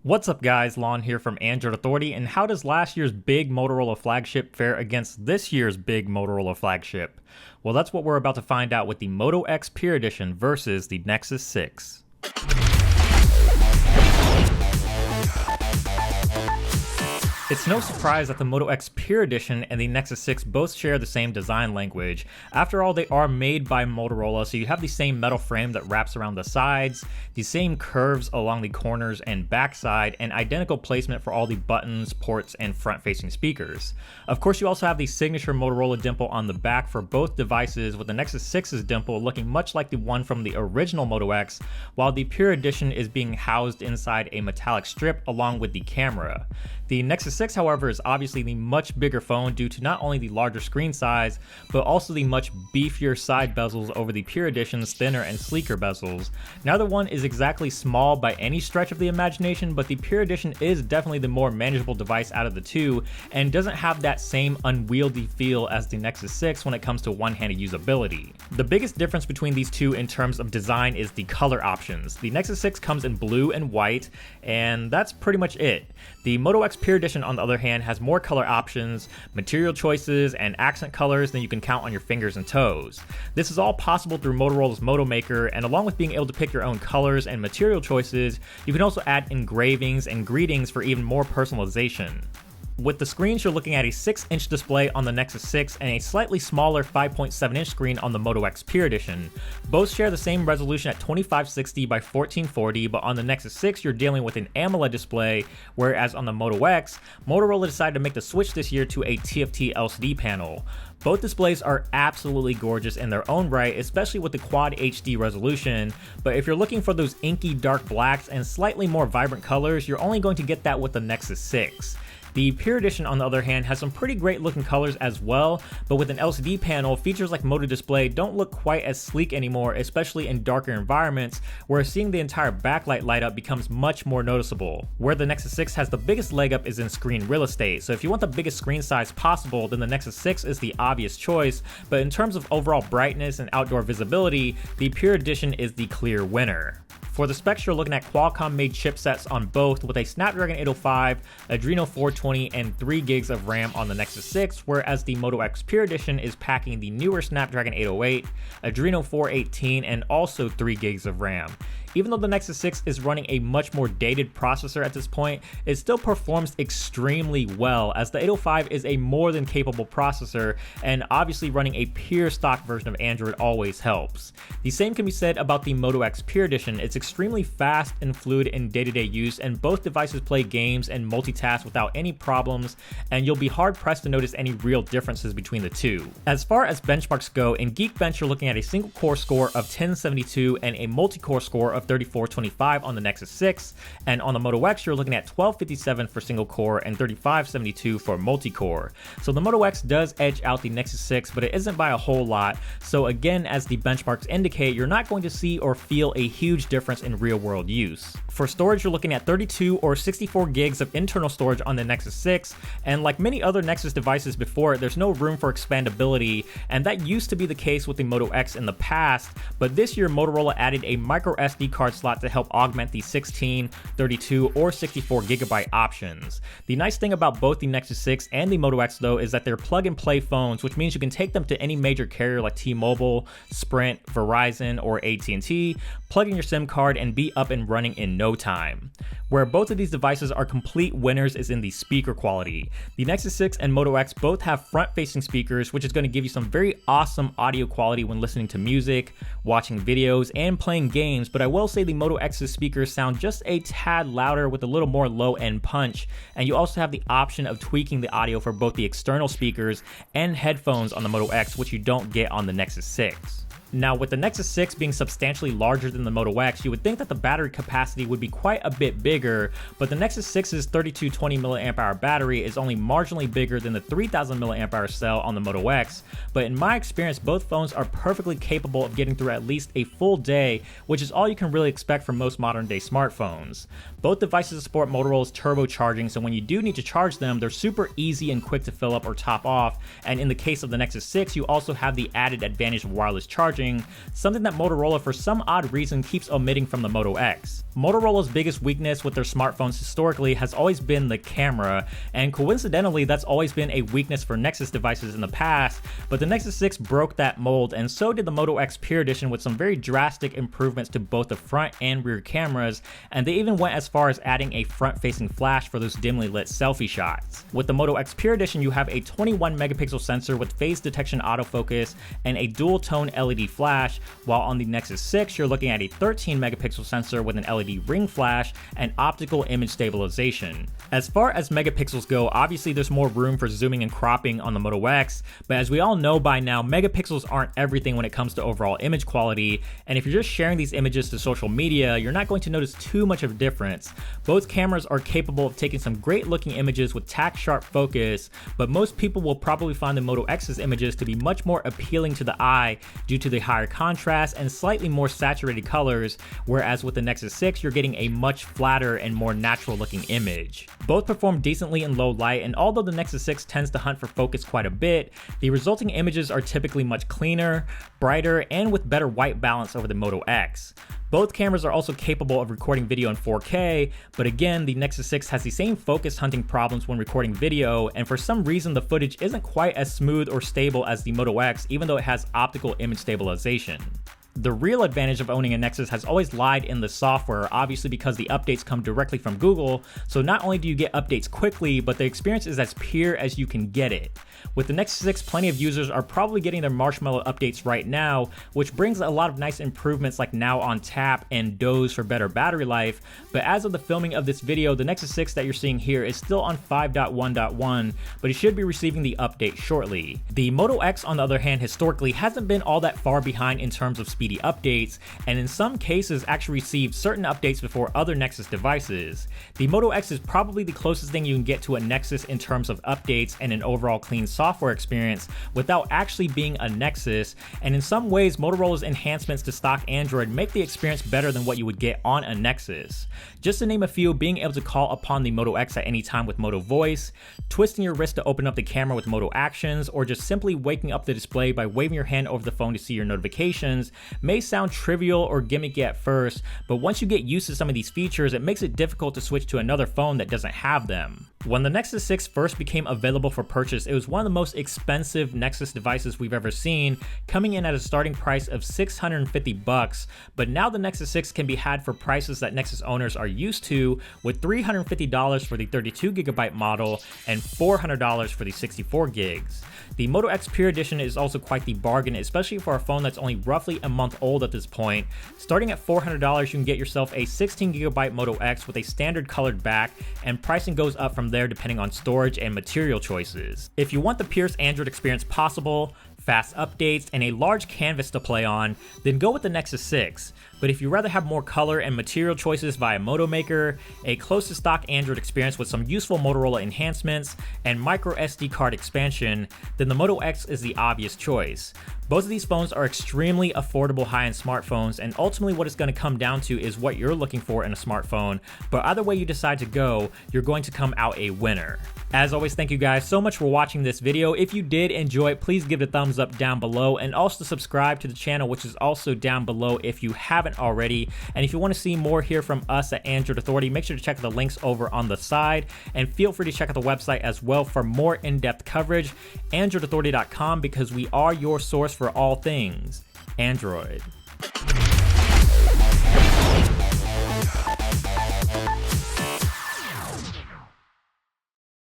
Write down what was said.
What's up guys, Lon here from Android Authority, and how does last year's big Motorola flagship fare against this year's big Motorola flagship? Well, that's what we're about to find out with the Moto X Pure Edition versus the Nexus 6. It's no surprise that the Moto X Pure Edition and the Nexus 6 both share the same design language. After all, they are made by Motorola, so you have the same metal frame that wraps around the sides, the same curves along the corners and backside, and identical placement for all the buttons, ports, and front-facing speakers. Of course, you also have the signature Motorola dimple on the back for both devices, with the Nexus 6's dimple looking much like the one from the original Moto X, while the Pure Edition is being housed inside a metallic strip along with the camera. The Nexus 6, however, is obviously the much bigger phone due to not only the larger screen size, but also the much beefier side bezels over the Pure Edition's thinner and sleeker bezels. Neither one is exactly small by any stretch of the imagination, but the Pure Edition is definitely the more manageable device out of the two, and doesn't have that same unwieldy feel as the Nexus 6 when it comes to one-handed usability. The biggest difference between these two in terms of design is the color options. The Nexus 6 comes in blue and white, and that's pretty much it. The Moto X Pure Edition, on the other hand, has more color options, material choices, and accent colors than you can count on your fingers and toes. This is all possible through Motorola's Moto Maker, and along with being able to pick your own colors and material choices, you can also add engravings and greetings for even more personalization. With the screens, you're looking at a 6-inch display on the Nexus 6 and a slightly smaller 5.7-inch screen on the Moto X Pure Edition. Both share the same resolution at 2560 by 1440, but on the Nexus 6 you're dealing with an AMOLED display, whereas on the Moto X, Motorola decided to make the switch this year to a TFT LCD panel. Both displays are absolutely gorgeous in their own right, especially with the Quad HD resolution, but if you're looking for those inky dark blacks and slightly more vibrant colors, you're only going to get that with the Nexus 6. The Pure Edition, on the other hand, has some pretty great looking colors as well, but with an LCD panel, features like Moto Display don't look quite as sleek anymore, especially in darker environments, where seeing the entire backlight light up becomes much more noticeable. Where the Nexus 6 has the biggest leg up is in screen real estate, so if you want the biggest screen size possible, then the Nexus 6 is the obvious choice, but in terms of overall brightness and outdoor visibility, the Pure Edition is the clear winner. For the specs, you're looking at Qualcomm-made chipsets on both, with a Snapdragon 805, Adreno 420, and 3 gigs of RAM on the Nexus 6, whereas the Moto X Pure Edition is packing the newer Snapdragon 808, Adreno 418, and also 3 gigs of RAM. Even though the Nexus 6 is running a much more dated processor at this point, it still performs extremely well, as the 805 is a more than capable processor, and obviously running a pure stock version of Android always helps. The same can be said about the Moto X Pure Edition. It's extremely fast and fluid in day-to-day use, and both devices play games and multitask without any problems, and you'll be hard-pressed to notice any real differences between the two. As far as benchmarks go, in Geekbench you're looking at a single core score of 1072 and a multi-core score of 3425 on the Nexus 6, and on the Moto X you're looking at 1257 for single core and 3572 for multi-core. So the Moto X does edge out the Nexus 6, but it isn't by a whole lot, so again, as the benchmarks indicate, you're not going to see or feel a huge difference in real-world use. For storage, you're looking at 32 or 64 gigs of internal storage on the Nexus 6, and like many other Nexus devices before it, there's no room for expandability, and that used to be the case with the Moto X in the past, but this year Motorola added a micro SD card slot to help augment the 16, 32, or 64 gigabyte options. The nice thing about both the Nexus 6 and the Moto X though is that they're plug-and-play phones, which means you can take them to any major carrier like T-Mobile, Sprint, Verizon, or AT&T, plug in your SIM card, and be up and running in no time. Where both of these devices are complete winners is in the speaker quality. The Nexus 6 and Moto X both have front-facing speakers, which is going to give you some very awesome audio quality when listening to music, watching videos, and playing games, but I will say the Moto X's speakers sound just a tad louder with a little more low-end punch, and you also have the option of tweaking the audio for both the external speakers and headphones on the Moto X, which you don't get on the Nexus 6. Now, with the Nexus 6 being substantially larger than the Moto X, you would think that the battery capacity would be quite a bit bigger, but the Nexus 6's 3220 mAh battery is only marginally bigger than the 3000 mAh cell on the Moto X, but in my experience, both phones are perfectly capable of getting through at least a full day, which is all you can really expect from most modern day smartphones. Both devices support Motorola's turbo charging, so when you do need to charge them, they're super easy and quick to fill up or top off, and in the case of the Nexus 6, you also have the added advantage of wireless charging, flashing, something that Motorola for some odd reason keeps omitting from the Moto X. Motorola's biggest weakness with their smartphones historically has always been the camera, and coincidentally that's always been a weakness for Nexus devices in the past, but the Nexus 6 broke that mold, and so did the Moto X Pure Edition with some very drastic improvements to both the front and rear cameras, and they even went as far as adding a front-facing flash for those dimly lit selfie shots. With the Moto X Pure Edition, you have a 21 megapixel sensor with phase detection autofocus and a dual tone LED flash, while on the Nexus 6 you're looking at a 13 megapixel sensor with an LED ring flash and optical image stabilization. As far as megapixels go, obviously there's more room for zooming and cropping on the Moto X, but as we all know by now, megapixels aren't everything when it comes to overall image quality, and if you're just sharing these images to social media, you're not going to notice too much of a difference. Both cameras are capable of taking some great looking images with tack sharp focus, but most people will probably find the Moto X's images to be much more appealing to the eye due to the higher contrast and slightly more saturated colors, whereas with the Nexus 6 you're getting a much flatter and more natural looking image. Both perform decently in low light, and although the Nexus 6 tends to hunt for focus quite a bit, the resulting images are typically much cleaner, brighter, and with better white balance over the Moto X. Both cameras are also capable of recording video in 4K, but again, the Nexus 6 has the same focus hunting problems when recording video, and for some reason the footage isn't quite as smooth or stable as the Moto X, even though it has optical image stabilization. The real advantage of owning a Nexus has always lied in the software, obviously because the updates come directly from Google, so not only do you get updates quickly, but the experience is as pure as you can get it. With the Nexus 6, plenty of users are probably getting their Marshmallow updates right now, which brings a lot of nice improvements like Now on Tap and Doze for better battery life, but as of the filming of this video, the Nexus 6 that you're seeing here is still on 5.1.1, but it should be receiving the update shortly. The Moto X, on the other hand, historically hasn't been all that far behind in terms of speedy updates, and in some cases actually received certain updates before other Nexus devices. The Moto X is probably the closest thing you can get to a Nexus in terms of updates and an overall clean software experience without actually being a Nexus, and in some ways Motorola's enhancements to stock Android make the experience better than what you would get on a Nexus. Just to name a few, being able to call upon the Moto X at any time with Moto Voice, twisting your wrist to open up the camera with Moto Actions, or just simply waking up the display by waving your hand over the phone to see your notifications may sound trivial or gimmicky at first, but once you get used to some of these features, it makes it difficult to switch to another phone that doesn't have them. When the Nexus 6 first became available for purchase, it was one of the most expensive Nexus devices we've ever seen, coming in at a starting price of $650, but now the Nexus 6 can be had for prices that Nexus owners are used to, with $350 for the 32GB model and $400 for the 64 gigs. The Moto X Pure Edition is also quite the bargain, especially for a phone that's only roughly a month old at this point. Starting at $400, you can get yourself a 16GB Moto X with a standard colored back, and pricing goes up from there depending on storage and material choices. If you want the purest Android experience possible, fast updates, and a large canvas to play on, then go with the Nexus 6. But if you'd rather have more color and material choices via Moto Maker, a close to stock Android experience with some useful Motorola enhancements, and micro SD card expansion, then the Moto X is the obvious choice. Both of these phones are extremely affordable high-end smartphones, and ultimately what it's going to come down to is what you're looking for in a smartphone, but either way you decide to go, you're going to come out a winner. As always, thank you guys so much for watching this video. If you did enjoy it, please give it a thumbs up down below, and also subscribe to the channel, which is also down below if you haven't already. And if you want to see more here from us at Android Authority, make sure to check out the links over on the side, and feel free to check out the website as well for more in-depth coverage, androidauthority.com, because we are your source for all things Android.